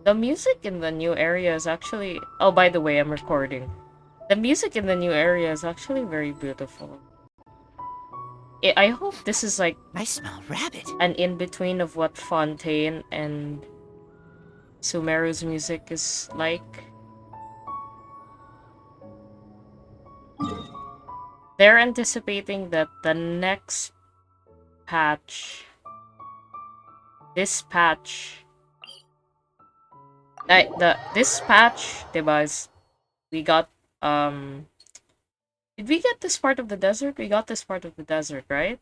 The music in the new area is actually... Oh, by the way, I'm recording. The music in the new area is actually very beautiful. I hope this is like... I smell rabbit. An in-between of what Fontaine and Sumeru's music is like. They're anticipating that the next patch... This patch... This patch, diba, we got, did we get this part of the desert? We got this part of the desert, right?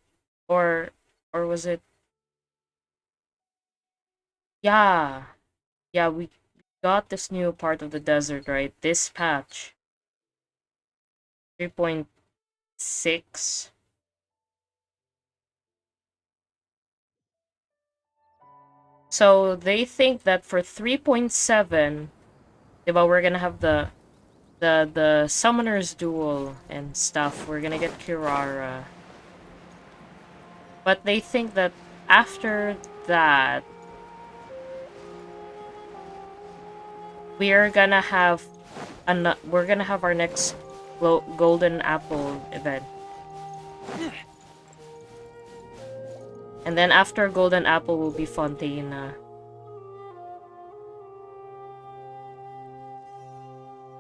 Or was it... Yeah. Yeah, we got this new part of the desert, right? This patch. 3.6. So they think that for 3.7, diba, we're gonna have the summoner's duel and stuff. We're gonna get Kirara. But they think that after that, we're gonna have our next golden apple event. And then after golden apple will be Fontaine.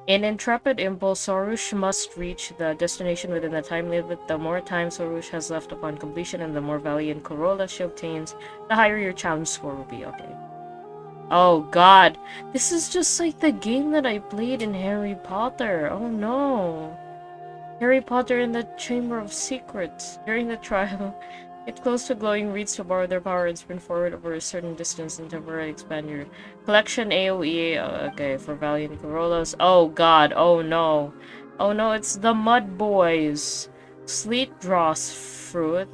In Intrepid Impulse, Sorush must reach the destination within the time limit. The more time Sorush has left upon completion and the more valiant Corolla she obtains, the higher your challenge score will be. Okay. Oh god, this is just like the game that I played in Harry Potter. Oh no. Harry Potter in the Chamber of Secrets. During the trial, get close to glowing reeds to borrow their power and sprint forward over a certain distance and temporarily expand your collection. AoE. Okay, for Valiant Corollas. Oh god, oh no. Oh no, it's the Mud Boys. Sleet draws fruit.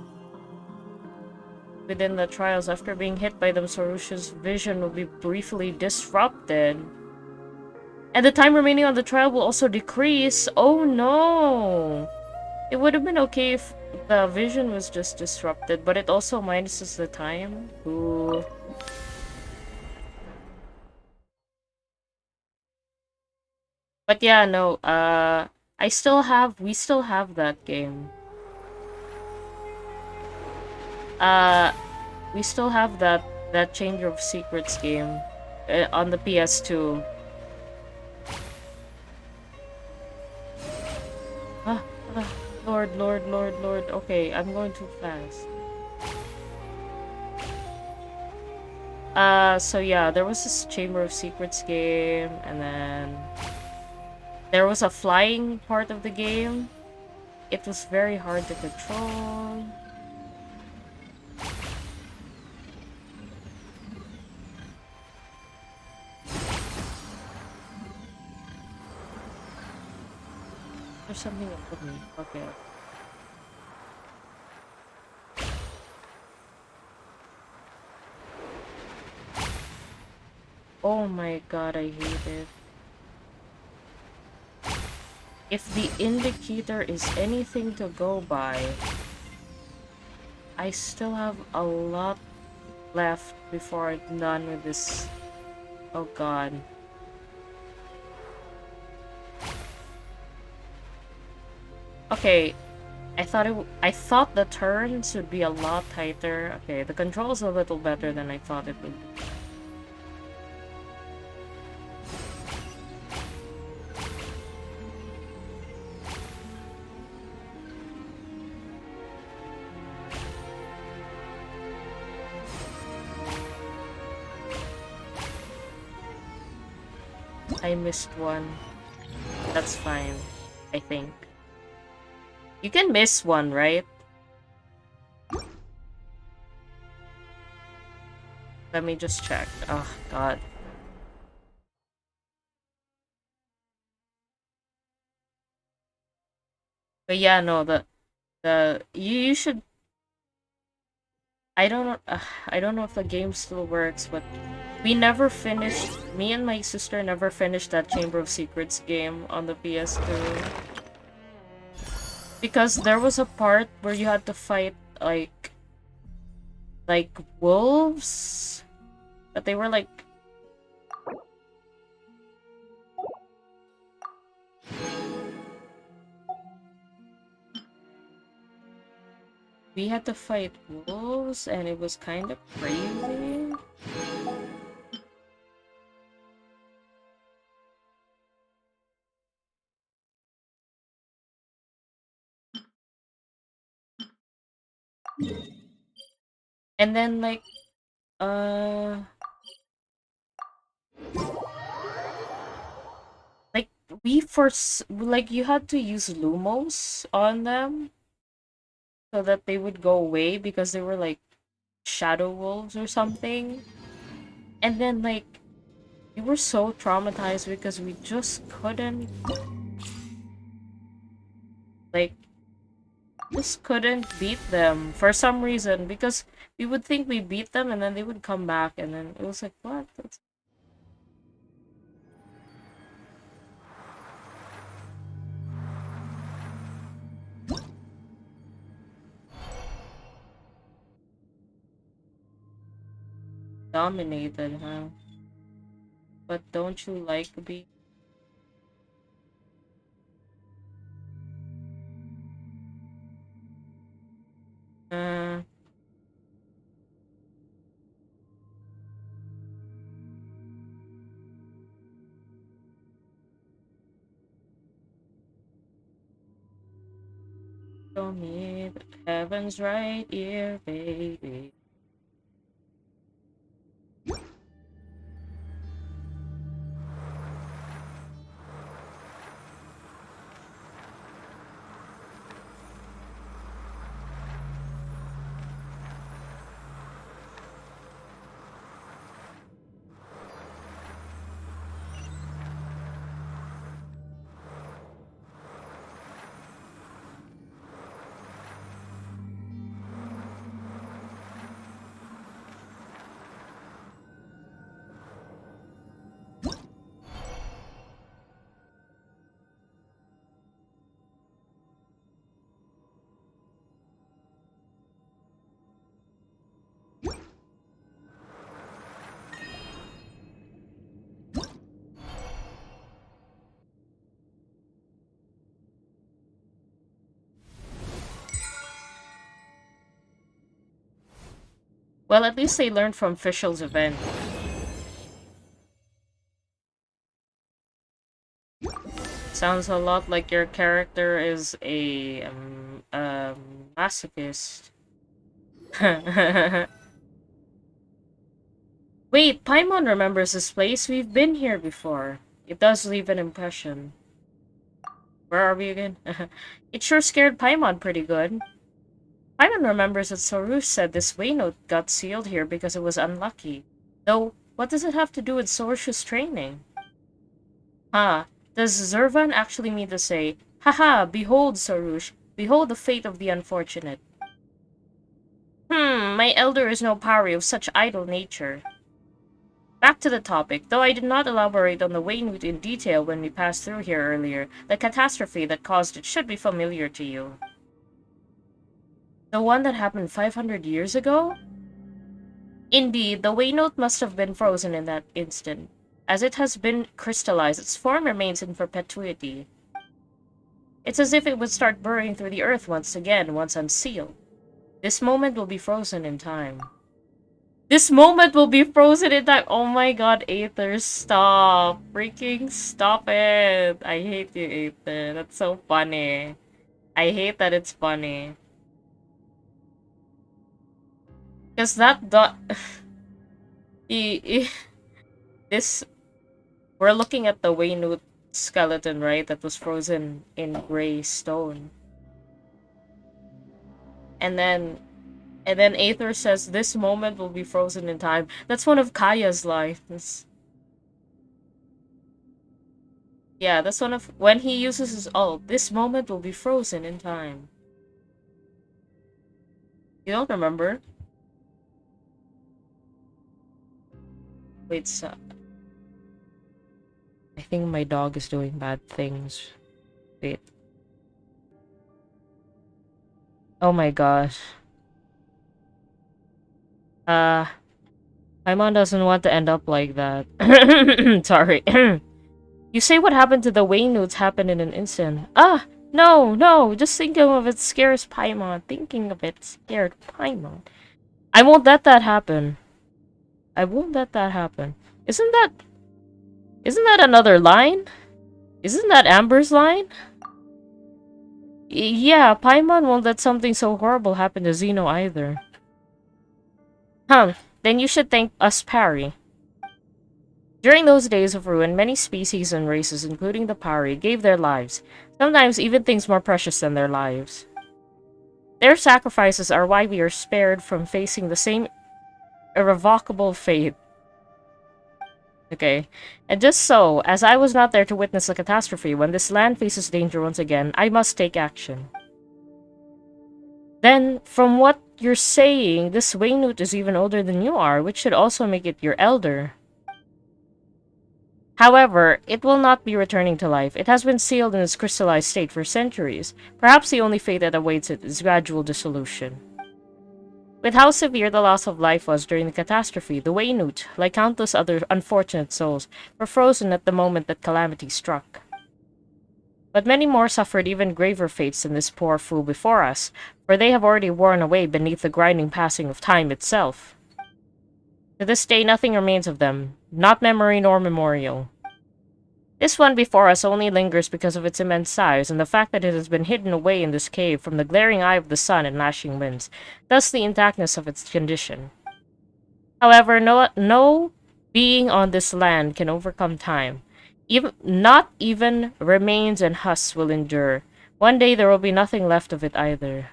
Within the trials, after being hit by them, Sorush's vision will be briefly disrupted. And the time remaining on the trial will also decrease. Oh no! It would have been okay if the vision was just disrupted, but it also minuses the time. Ooh. But yeah, no, we still have that game. We still have that Chamber of Secrets game on the PS2. Lord. Okay, I'm going too fast. So yeah, there was this Chamber of Secrets game, and then there was a flying part of the game. It was very hard to control. There's something up with me. Okay. Oh my god, I hate it. If the indicator is anything to go by, I still have a lot left before I'm done with this. Oh god. Okay, I thought the turns would be a lot tighter. Okay, the control's a little better than I thought it would be. I missed one. That's fine, I think. You can miss one, right? Let me just check. Oh, god. But yeah, no, you should... I don't know if the game still works, but we never finished... Me and my sister never finished that Chamber of Secrets game on the PS2. Because there was a part where you had to fight, like wolves? But they were, like, we had to fight wolves, and it was kind of crazy. And then, like, uh... like, like, you had to use Lumos on them so that they would go away because they were, like, shadow wolves or something. And then, like, we were so traumatized because we just couldn't, like, just couldn't beat them for some reason, because we would think we beat them and then they would come back, and then it was like, what? That's dominated, huh? But don't you like being uh show me that heaven's right here, baby? Well, at least they learned from Fischl's event. Sounds a lot like your character is a masochist. Wait, Paimon remembers this place. We've been here before. It does leave an impression. Where are we again? It sure scared Paimon pretty good. Paimon remembers that Sorush said this Waynote got sealed here because it was unlucky. Though, what does it have to do with Sorush's training? Huh, does Zervan actually mean to say, haha, behold Sorush, behold the fate of the unfortunate? My elder is no pari of such idle nature. Back to the topic, though I did not elaborate on the Waynote in detail when we passed through here earlier, the catastrophe that caused it should be familiar to you. The one that happened 500 years ago? Indeed, the Waynote must have been frozen in that instant. As it has been crystallized, its form remains in perpetuity. It's as if it would start burrowing through the earth once again, once unsealed. This moment will be frozen in time. This moment will be frozen in time. Oh my god, Aether, stop. Freaking stop it. I hate you, Aether. That's so funny. I hate that it's funny. Because that dot... this... We're looking at the Waynote skeleton, right? That was frozen in gray stone. And then Aether says this moment will be frozen in time. That's one of Kaya's lines. Yeah, that's one of when he uses his ult. This moment will be frozen in time. You don't remember? Wait, so I think my dog is doing bad things. Wait. Oh my gosh. My mom doesn't want to end up like that. Sorry. You say what happened to the Waynotes happened in an instant. Ah! No, no, just thinking of it scares Paimon. Thinking of it scared Paimon. I won't let that happen. I won't let that happen. Isn't that another line? Isn't that Amber's line? Yeah, Paimon won't let something so horrible happen to Zeno either. Then you should thank us, Parry. During those days of ruin, many species and races, including the Pari, gave their lives, sometimes even things more precious than their lives. Their sacrifices are why we are spared from facing the same irrevocable fate. Okay, and just so, as I was not there to witness the catastrophe, when this land faces danger once again, I must take action. Then, from what you're saying, this Waynute is even older than you are, which should also make it your elder. However, it will not be returning to life. It has been sealed in its crystallized state for centuries. Perhaps the only fate that awaits it is gradual dissolution. With how severe the loss of life was during the catastrophe, the Waynute, like countless other unfortunate souls, were frozen at the moment that calamity struck. But many more suffered even graver fates than this poor fool before us, for they have already worn away beneath the grinding passing of time itself. To this day, nothing remains of them, not memory nor memorial. This one before us only lingers because of its immense size and the fact that it has been hidden away in this cave from the glaring eye of the sun and lashing winds, thus the intactness of its condition. However, no being on this land can overcome time. Not even remains and husks will endure. One day there will be nothing left of it either.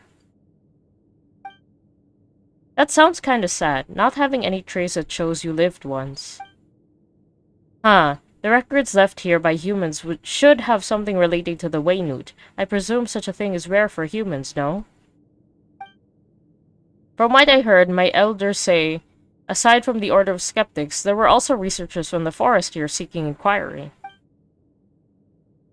That sounds kinda sad, not having any trace that shows you lived once. The records left here by humans should have something relating to the Waynute. I presume such a thing is rare for humans, no? From what I heard, my elders say, aside from the Order of Skeptics, there were also researchers from the forest here seeking inquiry.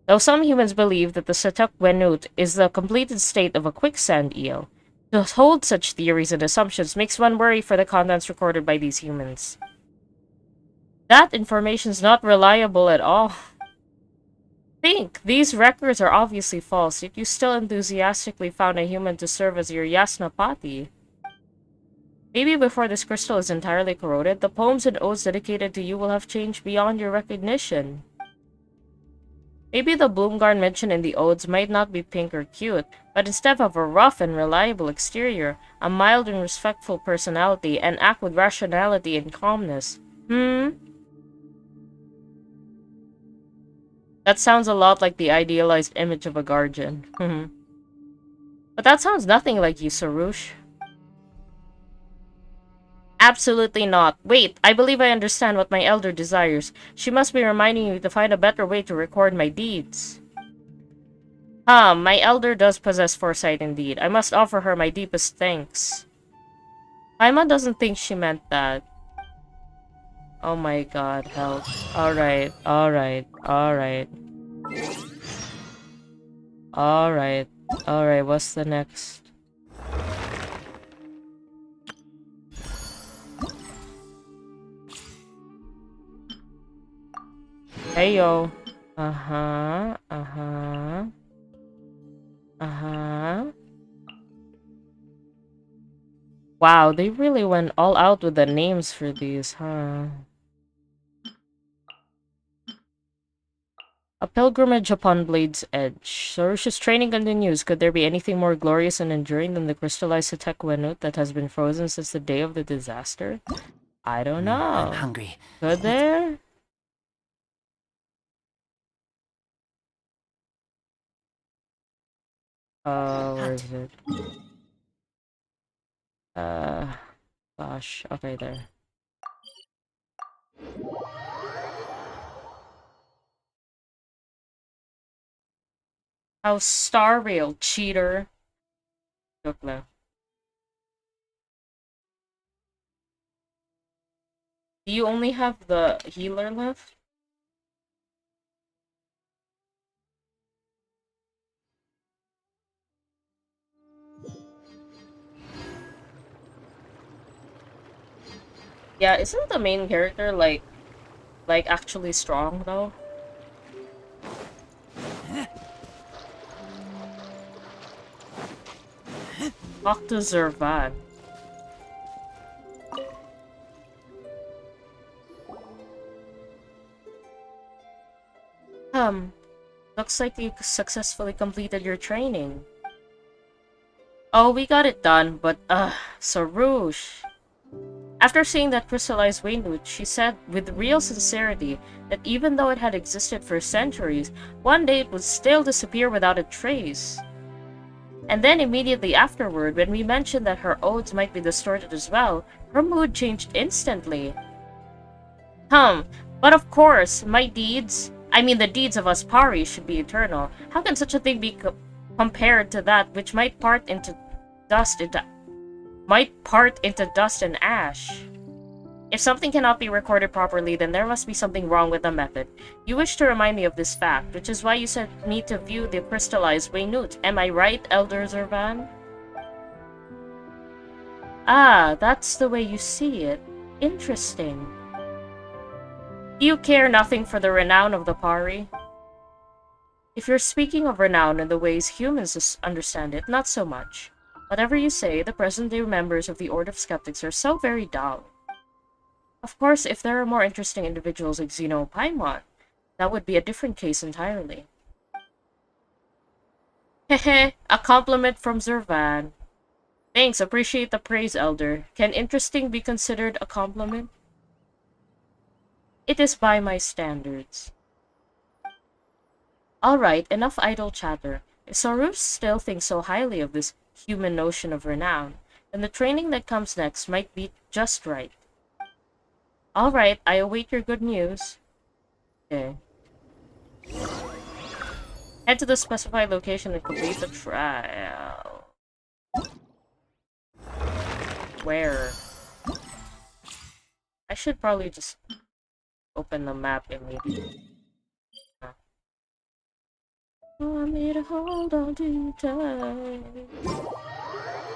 Though some humans believe that the Satuk Waynute is the completed state of a quicksand eel, to hold such theories and assumptions makes one worry for the contents recorded by these humans. That information's not reliable at all. Think, these records are obviously false, yet you still enthusiastically found a human to serve as your Yasnapati. Maybe before this crystal is entirely corroded, the poems and odes dedicated to you will have changed beyond your recognition. Maybe the Bloomguard mentioned in the odes might not be pink or cute, but instead of a rough and reliable exterior, a mild and respectful personality, and act with rationality and calmness. That sounds a lot like the idealized image of a guardian. But that sounds nothing like you, Sarush. Absolutely not. Wait, I believe I understand what my elder desires. She must be reminding me to find a better way to record my deeds. My elder does possess foresight indeed. I must offer her my deepest thanks. Paimon doesn't think she meant that. Oh my god, help. Alright, alright, alright. Alright, alright, what's the next? Hey yo. Uh-huh. Wow, they really went all out with the names for these, huh? A pilgrimage upon Blade's Edge. Sarush's training continues. Could there be anything more glorious and enduring than the crystallized Satek Wenut that has been frozen since the day of the disaster? I don't know. I'm hungry. Could there? Where is it? Gosh. Okay, there. Oh, Star Rail, cheater. Joke lang. Do you only have the healer left? Yeah, isn't the main character like actually strong though? Talk to Zervan. Looks like you successfully completed your training. Oh, we got it done, but Sarouche. After seeing that crystallized Waynut, she said with real sincerity that even though it had existed for centuries, one day it would still disappear without a trace. And then immediately afterward, when we mentioned that her odes might be distorted as well, her mood changed instantly. But of course, the deeds of us Pari should be eternal. How can such a thing be compared to that which might part into dust and ash? If something cannot be recorded properly, then there must be something wrong with the method. You wish to remind me of this fact, which is why you sent me to view the crystallized Waynut. Am I right, Elder Zervan? Ah, that's the way you see it. Interesting. Do you care nothing for the renown of the Pari? If you're speaking of renown in the ways humans understand it, not so much. Whatever you say, the present-day members of the Order of Skeptics are so very dull. Of course, if there are more interesting individuals like Zeno Paimon, that would be a different case entirely. Hehe, a compliment from Zervan. Thanks, appreciate the praise, Elder. Can interesting be considered a compliment? It is by my standards. Alright, enough idle chatter. If Sarouche still thinks so highly of this human notion of renown, then the training that comes next might be just right. Alright, I await your good news. Okay. Head to the specified location and complete the trial. Where? I should probably just open the map immediately. Want me to hold on too tight.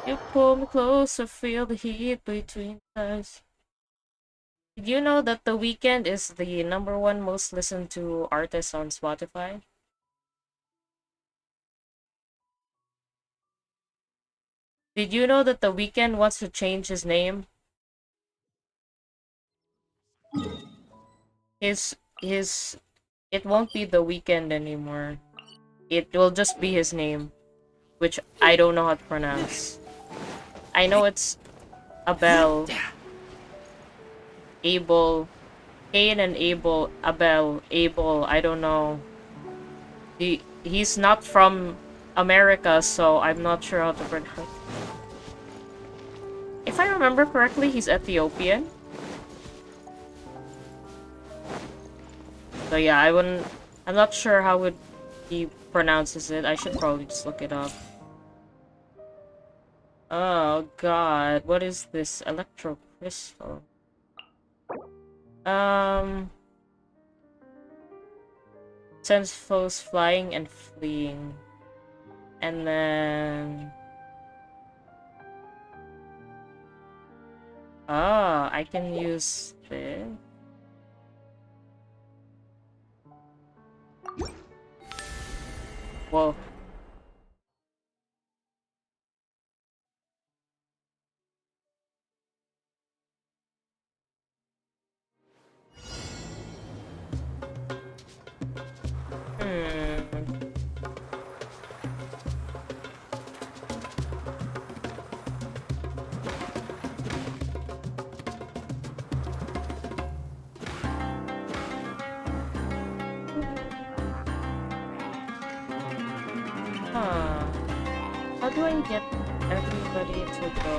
You pull me closer, feel the heat between us. Did you know that The Weeknd is the #1 most listened to artist on Spotify? Did you know that The Weeknd wants to change his name? It won't be The Weeknd anymore. It will just be his name, which I don't know how to pronounce. I know it's Abel, Abel, Cain and Abel, Abel, I don't know. He's not from America, so I'm not sure how to pronounce. If I remember correctly, he's Ethiopian. So yeah, I'm not sure how he pronounces it. I should probably just look it up. Oh god, what is this? Electro crystal. Sends foes flying and fleeing. And then... Ah, I can use this. Whoa. How do I get everybody to go?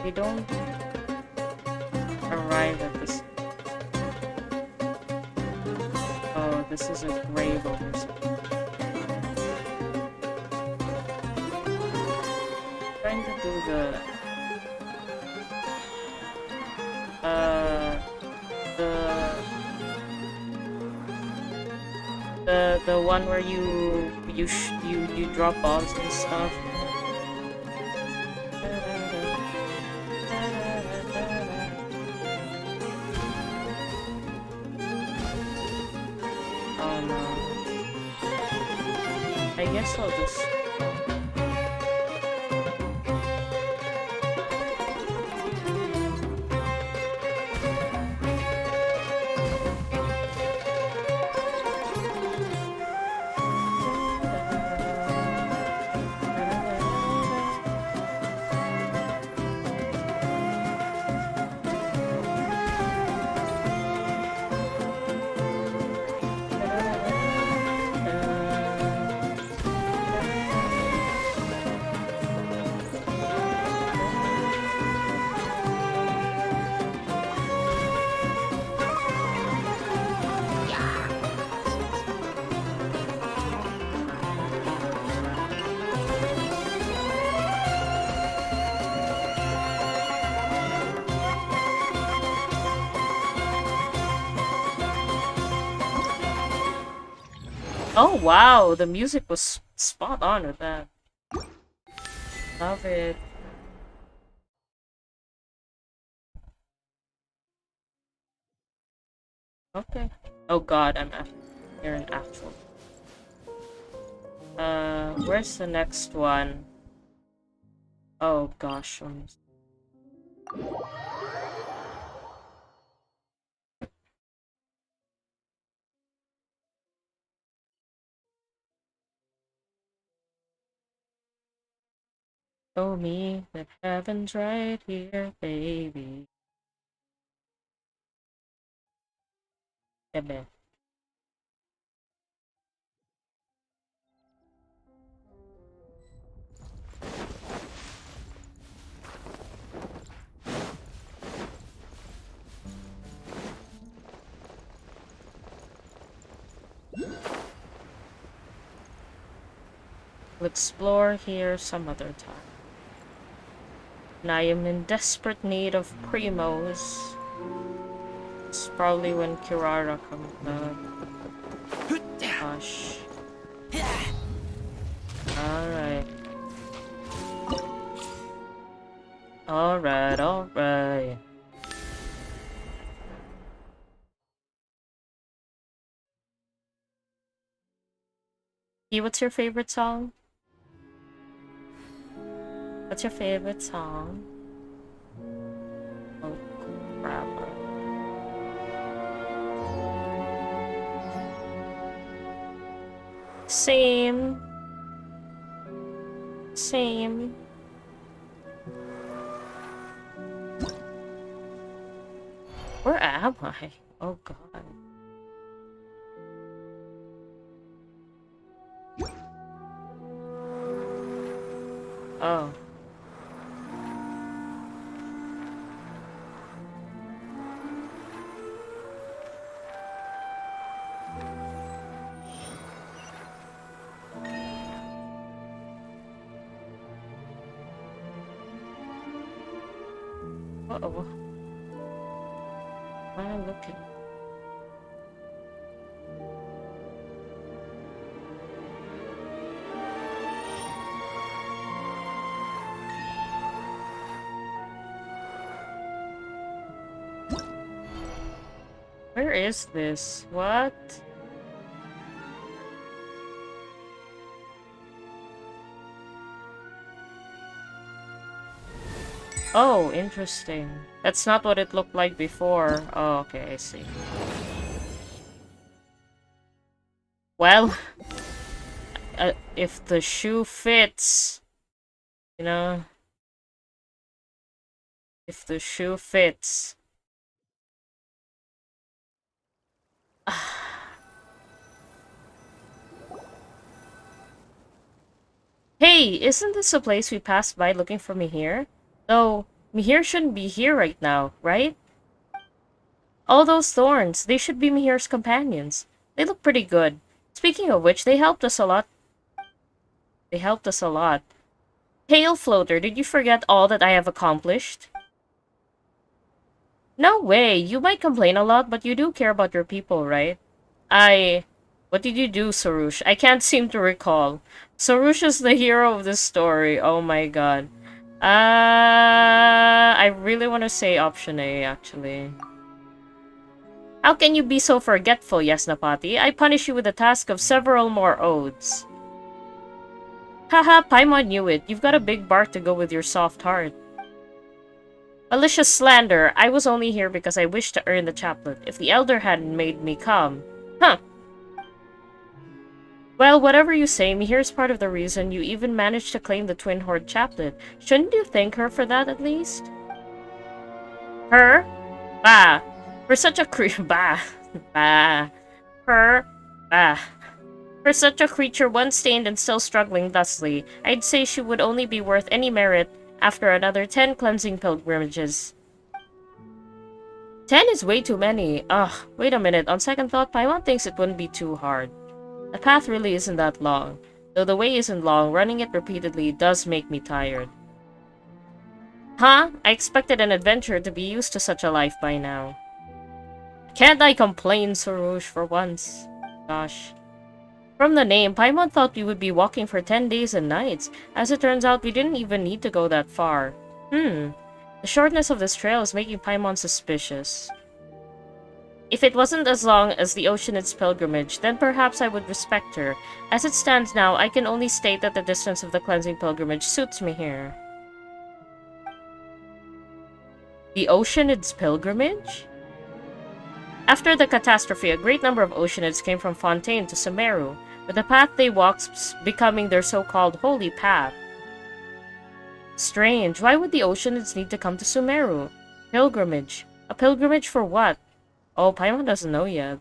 we don't arrive at this. Oh, this is a grave over something. Trying to do the one where you drop bombs and stuff. Oh no. I guess I'll just. Oh wow, the music was spot on with that. Love it. Okay. Oh god, you're an actual. Where's the next one? Oh gosh. Show me that heaven's right here, baby. Ebe. We'll explore here some other time. And I am in desperate need of primos. It's probably when Kirara comes back. Gosh. Alright. Alright. Hey, what's your favorite song? What's your favorite song? Oh, crap. Same. Where am I? Oh god. Oh. Uh-oh. Why am I looking? Where is this? What? Oh, interesting. That's not what it looked like before. Oh, okay, I see. Well, if the shoe fits, you know, if the shoe fits. Hey, isn't this a place we passed by looking for me here? Though, Mihir shouldn't be here right now, right? All those thorns, they should be Mihir's companions. They look pretty good. Speaking of which, they helped us a lot. They helped us a lot. Hail Floater, did you forget all that I have accomplished? No way, you might complain a lot, but you do care about your people, right? What did you do, Sarush? I can't seem to recall. Sarush is the hero of this story. Oh my god. I really want to say option A, actually. How can you be so forgetful, Yasnapati? I punish you with the task of several more odes. Haha, Paimon knew it. You've got a big bark to go with your soft heart. Malicious slander. I was only here because I wished to earn the chaplet. If the elder hadn't made me come. Huh. Well, whatever you say, Mihir's part of the reason you even managed to claim the Twin Horde chaplet. Shouldn't you thank her for that, at least? Her? Bah. For such a bah. Bah. Her? Bah. For such a creature once stained and still struggling thusly, I'd say she would only be worth any merit after another 10 cleansing pilgrimages. 10 is way too many. Ugh, wait a minute. On second thought, Paimon thinks it wouldn't be too hard. The path really isn't that long. Though the way isn't long, running it repeatedly does make me tired. Huh? I expected an adventurer to be used to such a life by now. Can't I complain, Sarouche, for once? Gosh. From the name, Paimon thought we would be walking for 10 days and nights. As it turns out, we didn't even need to go that far. The shortness of this trail is making Paimon suspicious. If it wasn't as long as the Oceanid's pilgrimage, then perhaps I would respect her. As it stands now, I can only state that the distance of the cleansing pilgrimage suits me here. The Oceanid's pilgrimage? After the catastrophe, a great number of Oceanids came from Fontaine to Sumeru, with the path they walked becoming their so-called holy path. Strange, why would the Oceanids need to come to Sumeru? Pilgrimage. A pilgrimage for what? Oh, Paimon doesn't know yet.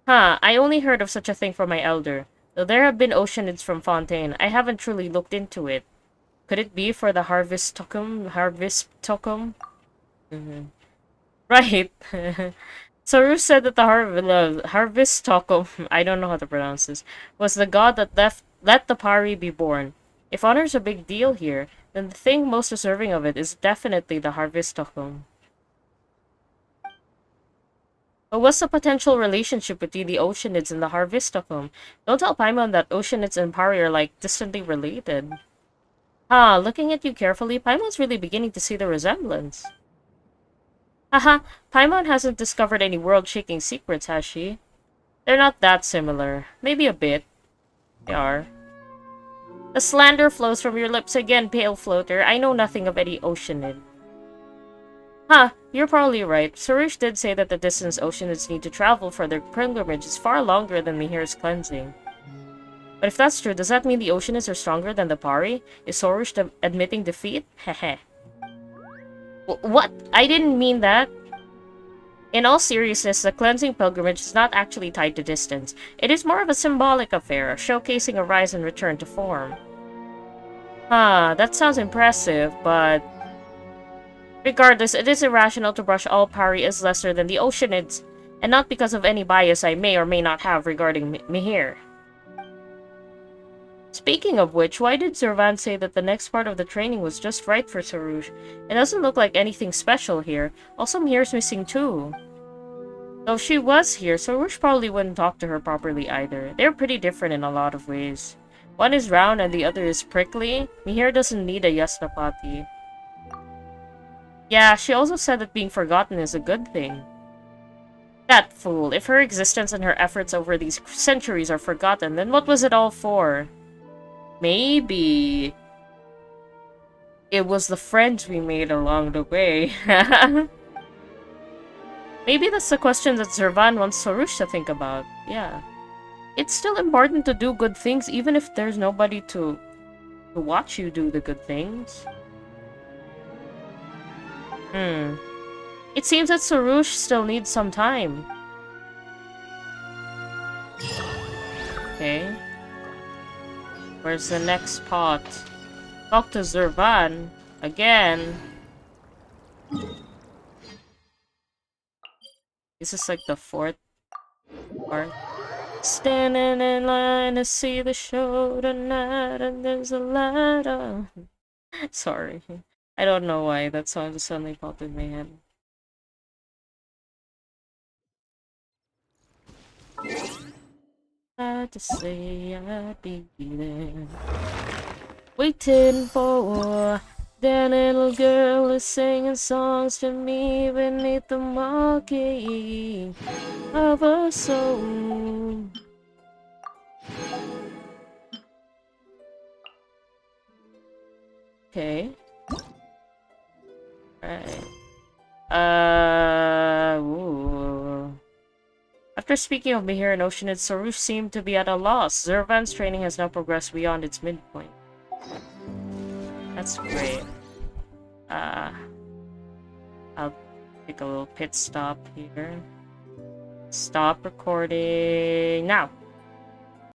Huh, I only heard of such a thing from my elder. Though there have been Oceanids from Fontaine, I haven't truly looked into it. Could it be for the Harvest Tokum? Right. Saru said that the Harvest Tokum, I don't know how to pronounce this, was the god that let the Pari be born. If honor's a big deal here, then the thing most deserving of it is definitely the Harvest Tokum. But what's the potential relationship between the Oceanids and the Harvestocum? Don't tell Paimon that Oceanids and Pari are like distantly related. Looking at you carefully, Paimon's really beginning to see the resemblance. Haha, Paimon hasn't discovered any world-shaking secrets, has she? They're not that similar. Maybe a bit. They are. The slander flows from your lips again, Pale Floater. I know nothing of any Oceanid. You're probably right. Sarush did say that the distance Oceanids need to travel for their pilgrimage is far longer than Mihir's cleansing. But if that's true, does that mean the Oceanids are stronger than the Pari? Is Sarush admitting defeat? Heh. What? I didn't mean that. In all seriousness, the cleansing pilgrimage is not actually tied to distance. It is more of a symbolic affair, showcasing a rise and return to form. That sounds impressive, but... Regardless, it is irrational to brush all Pari as lesser than the Oceanids, and not because of any bias I may or may not have regarding Mihir. Speaking of which, why did Zervan say that the next part of the training was just right for Sarouche? It doesn't look like anything special here. Also, Mihir's missing too. Though if she was here, Sarouche probably wouldn't talk to her properly either. They're pretty different in a lot of ways. One is round and the other is prickly. Mihir doesn't need a Yasnapati. Yeah, she also said that being forgotten is a good thing. That fool. If her existence and her efforts over these centuries are forgotten, then what was it all for? Maybe... it was the friends we made along the way. Maybe that's the question that Zervan wants Sarush to think about. Yeah. It's still important to do good things even if there's nobody to watch you do the good things. It seems that Sarush still needs some time. Okay. Where's the next pot? Talk to Zervan. Again. This is like the fourth part. Standing in line to see the show tonight, and there's a light on. Sorry. I don't know why that song just suddenly popped in my head. Had to say I'd be there, waiting for that little girl is singing songs to me beneath the marquee of a soul. Okay. Alright. Ooh. After speaking of Mihir and Oceanid, Sarush seemed to be at a loss. Zervan's training has now progressed beyond its midpoint. That's great. I'll take a little pit stop here. Stop recording now.